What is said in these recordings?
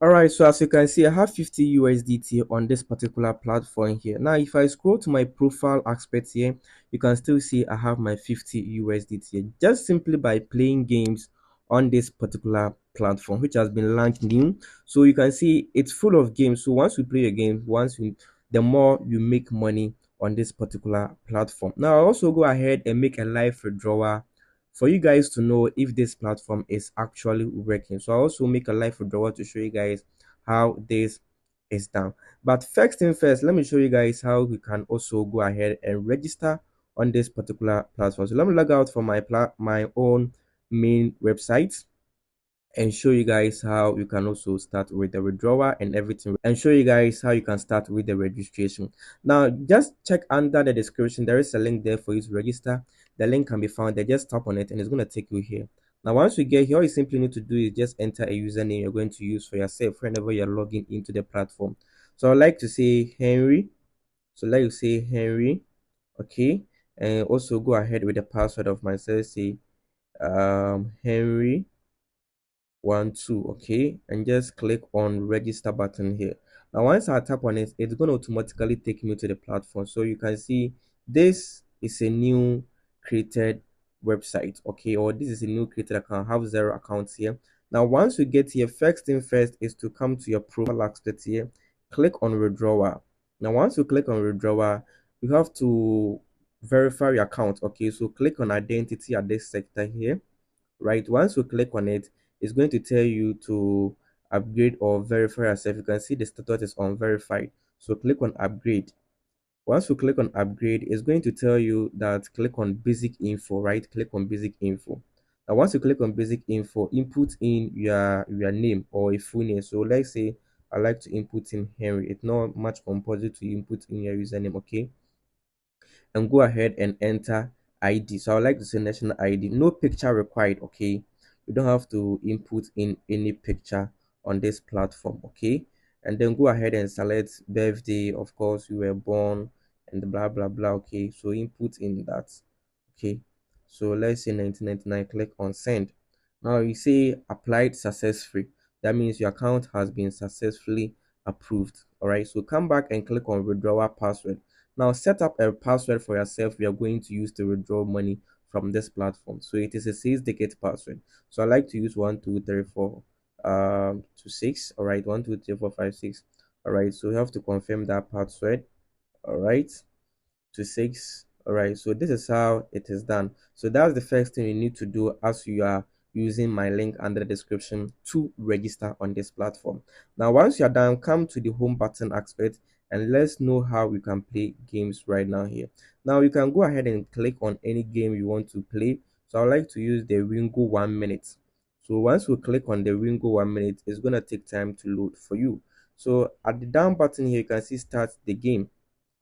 All right, so as you can see, I have 50 USDT on this particular platform here. Now, if I scroll to my profile aspect here, you can still see I have my 50 USDT here, just simply by playing games on this particular platform, which has been launched new. So you can see it's full of games. So once you play a game, the more you make money on this particular platform. Now, I also go ahead and make a live withdrawal for you guys to know if this platform is actually working. So I also make a live withdrawal to show you guys how this is done. But first thing first, let me show you guys how we can also go ahead and register on this particular platform. So let me log out from my own main website and show you guys how you can also start with the withdrawal and everything, and show you guys how you can start with the registration. Now just check under the description, there is a link there for you to register. The link can be found there. Just tap on it and it's going to take you here. Now once you get here, all you simply need to do is just enter a username you're going to use for yourself whenever you're logging into the platform. So I'd like to say Henry. So let you say Henry. Okay, and also go ahead with the password of myself. Say Henry 12. Okay, and just click on register button here. Now once I tap on it, it's going to automatically take me to the platform. So you can see this is a new created website, okay, or this is a new created account. I have 0 accounts here. Now once you get here, first thing first is to come to your profile aspect here, click on withdrawal. Now once you click on withdrawal, you have to verify your account. Okay, so click on identity at this sector here. Right, once you click on it, it's going to tell you to upgrade or verify yourself. You can see the status is unverified, so click on upgrade. Once you click on upgrade, it's going to tell you that click on basic info. Right, click on basic info. Now once you click on basic info, input in your name or a full name. So let's say I like to input in Henry. It's not much compulsory to input in your username. Okay, and go ahead and enter ID. So I would like to say national ID. No picture required. Okay, you don't have to input in any picture on this platform. Okay, and then go ahead and select birthday. Of course, you were born and blah blah blah. Okay, so input in that. Okay, so let's say 1999. Click on send. Now you say applied successfully. That means your account has been successfully approved. All right, so come back and click on withdrawal password. Now set up a password for yourself we are going to use to withdraw money from this platform. So it is a 6-digit password. So I like to use 1234 to 6. All right, 123456. All right, so you have to confirm that password. All right, to 6. All right, so this is how it is done. So that's the first thing you need to do as you are using my link under the description to register on this platform. Now once you're done, come to the home button aspect and let's know how we can play games right now here. Now you can go ahead and click on any game you want to play. So I like to use the Wingo 1 minute. So once we click on the Wingo 1 minute, it's going to take time to load for you. So at the down button here, you can see start the game,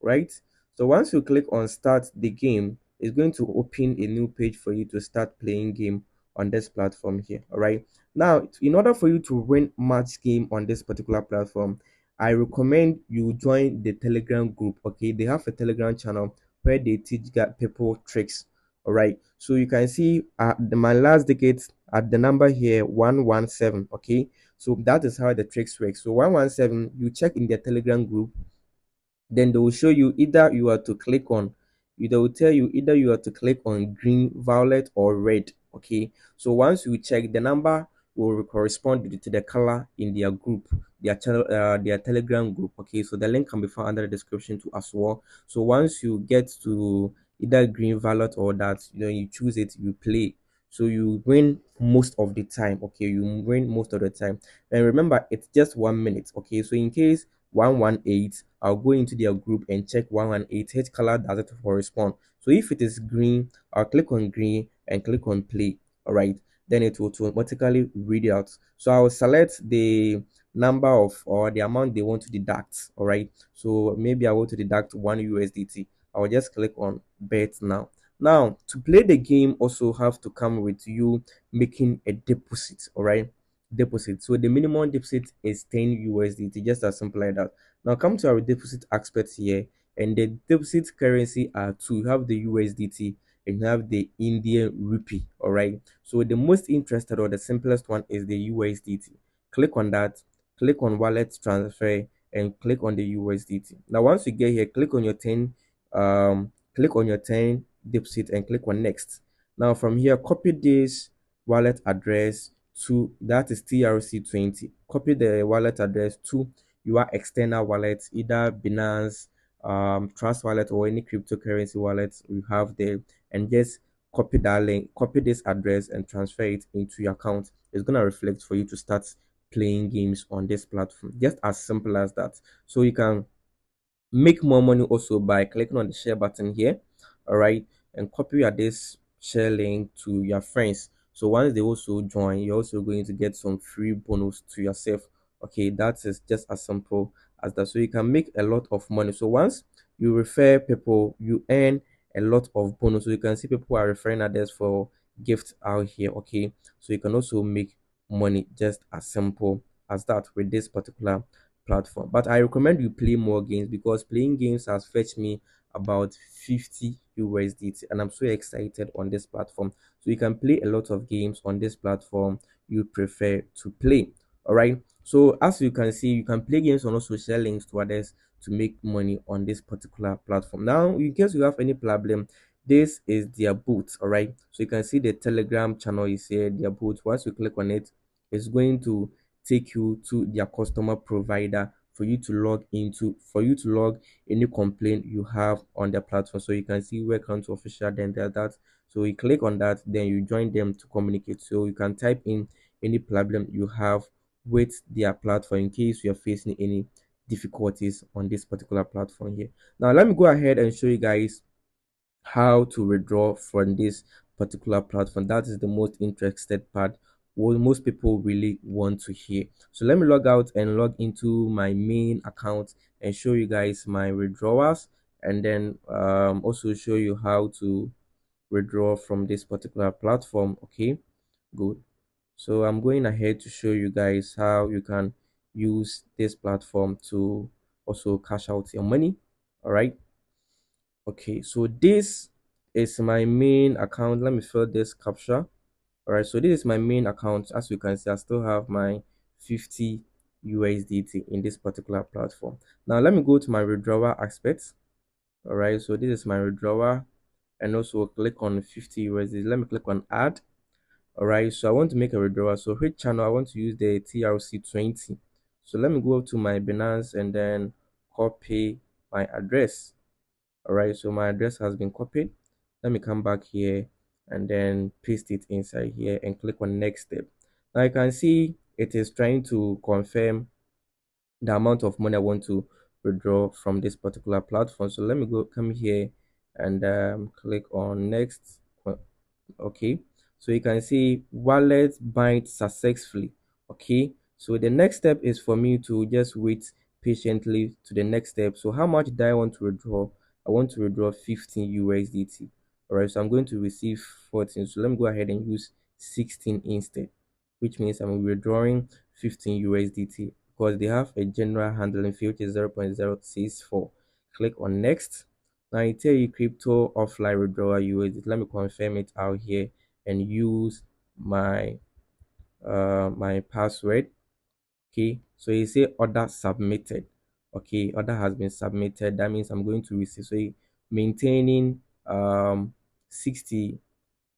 right? So once you click on start the game, it's going to open a new page for you to start playing game on this platform here. All right, now in order for you to win match game on this particular platform, I recommend you join the Telegram group. Okay, they have a Telegram channel where they teach people tricks. All right, so you can see my last decade at the number here 117. Okay, so that is how the tricks work. So 117, you check in their Telegram group, then they will show you either you are to click on, they will tell you either you are to click on green, violet, or red. Okay, so once you check, the number will correspond to the color in their group, their channel, their Telegram group. Okay, so the link can be found under the description too as well. So once you get to either green, violet, or that, you choose it, you play, so you win most of the time. Okay, you win most of the time, and remember it's just 1 minute. Okay, so in case 118, I'll go into their group and check 118 which color does it correspond. So if it is green, I'll click on green and click on play. All right, then it will automatically read it out. So I'll select the number of or the amount they want to deduct. All right, so maybe I want to deduct 1 USDT. I will just click on bet now. Now to play the game also have to come with you making a deposit. All right, deposit. So the minimum deposit is 10 USDT, just as simple like that. Now come to our deposit aspect here, and the deposit currency are two. You have the USDT and you have the Indian rupee. All right. So the most interested or the simplest one is the USDT. Click on that click on wallet transfer, and click on the USDT. Now once you get here, click on your 10 click on your 10 deposit and click on next. Now from here, copy this wallet address to, that is TRC20. Copy the wallet address to your external wallet, either Binance, Trust Wallet, or any cryptocurrency wallet you have there, and just copy that link, copy this address, and transfer it into your account. It's gonna reflect for you to start playing games on this platform. Just as simple as that. So you can make more money also by clicking on the share button here, all right, and copy your this share link to your friends. So once they also join, you're also going to get some free bonus to yourself. Okay, that is just as simple as that. So you can make a lot of money. So once you refer people, you earn a lot of bonus. So you can see people are referring others for gifts out here. Okay, so you can also make money just as simple as that with this particular platform. But I recommend you play more games, because playing games has fetched me about 50 USDT, and I'm so excited on this platform. So you can play a lot of games on this platform you prefer to play. All right, so as you can see, you can play games and also share links to others to make money on this particular platform. Now in case you have any problem, this is their booth. All right, so you can see the Telegram channel is here, their booth. Once you click on it, it's going to take you to their customer provider for you to log any complaint you have on their platform. So you can see welcome to official, then there's that. So you click on that, then you join them to communicate. So you can type in any problem you have with their platform in case you're facing any difficulties on this particular platform here. Now let me go ahead and show you guys how to withdraw from this particular platform. That is the most interested part, what most people really want to hear. So let me log out and log into my main account and show you guys my withdrawals, and then also show you how to withdraw from this particular platform. Okay, good. So I'm going ahead to show you guys how you can use this platform to also cash out your money. All right, okay, so this is my main account. Let me fill this captcha. All right, so this is my main account. As you can see, I still have my 50 USDT in this particular platform. Now let me go to my withdrawal aspect. All right, so this is my withdrawal, and also click on 50 USDT. Let me click on add. All right, so I want to make a withdrawal. So which channel? I want to use the TRC20. So let me go to my Binance and then copy my address. All right, so my address has been copied. Let me come back here and then paste it inside here and click on next step. Now you can see it is trying to confirm the amount of money I want to withdraw from this particular platform. So let me come here and click on next. Okay, so you can see wallet bind successfully. Okay, so the next step is for me to just wait patiently to the next step. So how much do I want to withdraw? I want to withdraw 15 USDT. All right, so I'm going to receive 14. So let me go ahead and use 16 instead, which means I'm withdrawing 15 USDT, because they have a general handling fee which is 0.064. Click on next. Now it tell you crypto offline withdrawal USDT. Let me confirm it out here and use my my password. Okay, so you say order submitted. Okay, order has been submitted. That means I'm going to receive. So maintaining 60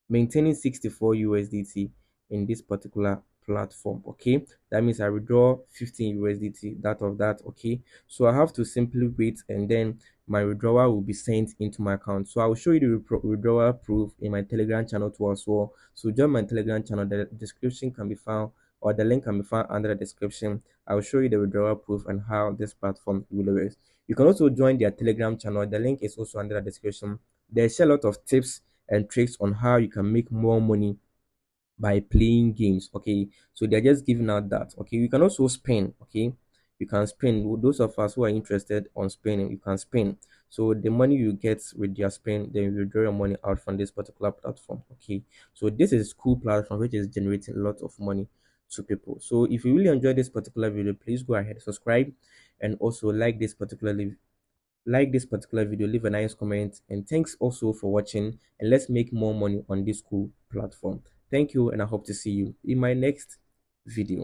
maintaining 64 USDT in this particular platform. Okay, that means I withdraw 15 USDT that of that. Okay, so I have to simply wait, and then my withdrawal will be sent into my account. So I will show you the withdrawal proof in my Telegram channel too as well. So join my Telegram channel. The description can be found, or the link can be found under the description. I will show you the withdrawal proof and how this platform will work. You can also join their Telegram channel. The link is also under the description. There's a lot of tips and tricks on how you can make more money by playing games. Okay, so they're just giving out that. Okay, you can also spin. Okay, you can spin. Those of us who are interested on spinning, you can spin. So the money you get with your spin, then you withdraw your money out from this particular platform. Okay, so this is cool platform which is generating a lot of money to people. So if you really enjoyed this particular video, please go ahead, subscribe, and also like this particular video, leave a nice comment, and thanks also for watching, and let's make more money on this cool platform. Thank you, and I hope to see you in my next video.